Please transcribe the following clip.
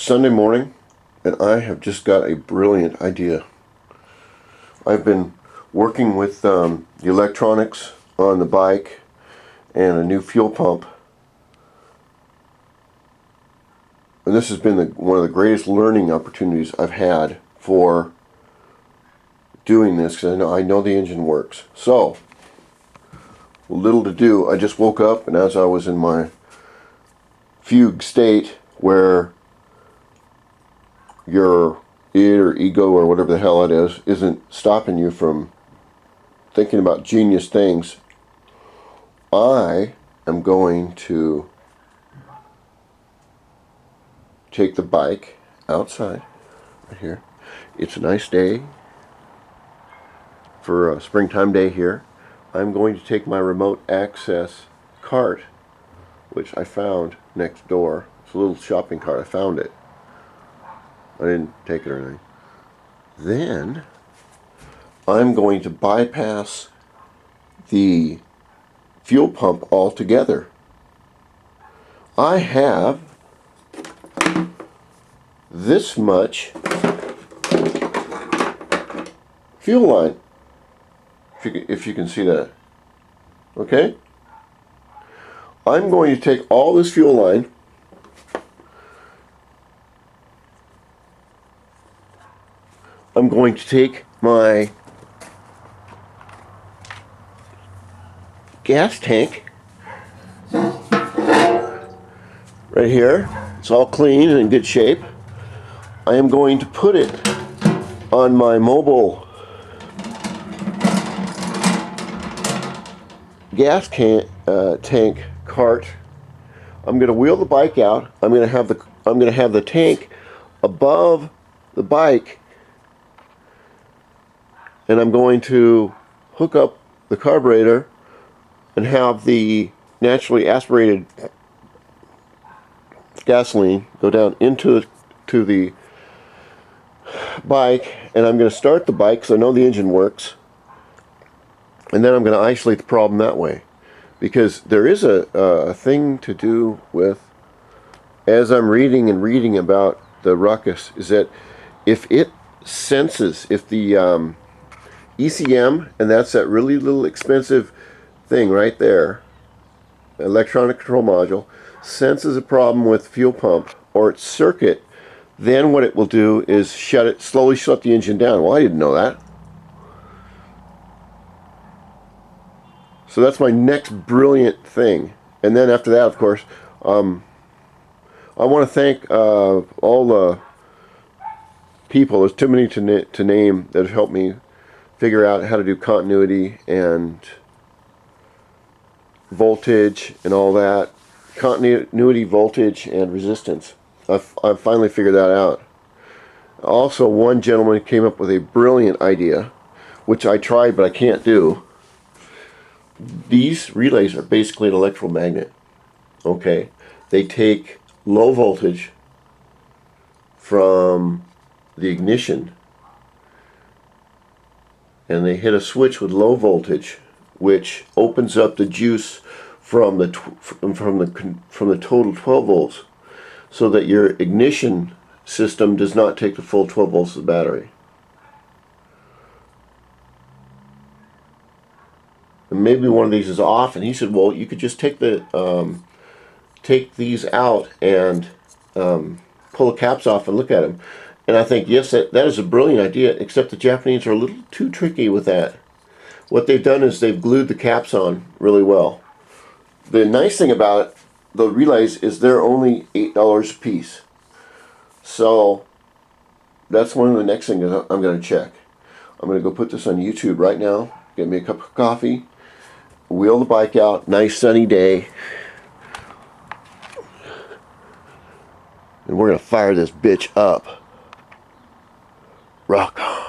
Sunday morning, and I have just got a brilliant idea. I've been working with the electronics on the bike and a new fuel pump, and this has been one of the greatest learning opportunities I've had for doing this, because I know the engine works. So, little to do. I just woke up, and as I was in my fugue state where your id or ego or whatever the hell it is isn't stopping you from thinking about genius things, I am going to take the bike outside right here. It's a nice day for a springtime day here. I'm going to take my remote access cart, which I found next door. It's a little shopping cart. I found it. I didn't take it or anything. Then I'm going to bypass the fuel pump altogether. I have this much fuel line, if you can see that. Okay? I'm going to take all this fuel line I'm going to take my gas tank right here. It's all clean and in good shape. I am going to put it on my mobile gas tank cart. I'm going to wheel the bike out. I'm going to have the tank above the bike, and I'm going to hook up the carburetor and have the naturally aspirated gasoline go down into the bike, and I'm going to start the bike because I know the engine works, and then I'm going to isolate the problem that way, because there is a thing to do with, as I'm reading about the ruckus, is that if it senses, if the ECM, and that's that really little expensive thing right there, electronic control module, senses a problem with fuel pump or its circuit, then what it will do is slowly shut the engine down. Well, I didn't know that. So that's my next brilliant thing. And then after that, of course, I want to thank all the people, there's too many to name, that have helped me figure out how to do continuity and voltage and all that. Continuity, voltage, and resistance. I've finally figured that out. Also, one gentleman came up with a brilliant idea, which I tried but I can't do. These relays are basically an electromagnet. Okay? They take low voltage from the ignition, and they hit a switch with low voltage, which opens up the juice from the total 12 volts, so that your ignition system does not take the full 12 volts of the battery. And maybe one of these is off, and he said, well, you could just take these out and pull the caps off and look at them. And I think, yes, that is a brilliant idea, except the Japanese are a little too tricky with that. What they've done is they've glued the caps on really well. The nice thing about the relays is they're only $8 a piece. So that's one of the next things I'm going to check. I'm going to go put this on YouTube right now, get me a cup of coffee, wheel the bike out, nice sunny day, and we're going to fire this bitch up. Rock on.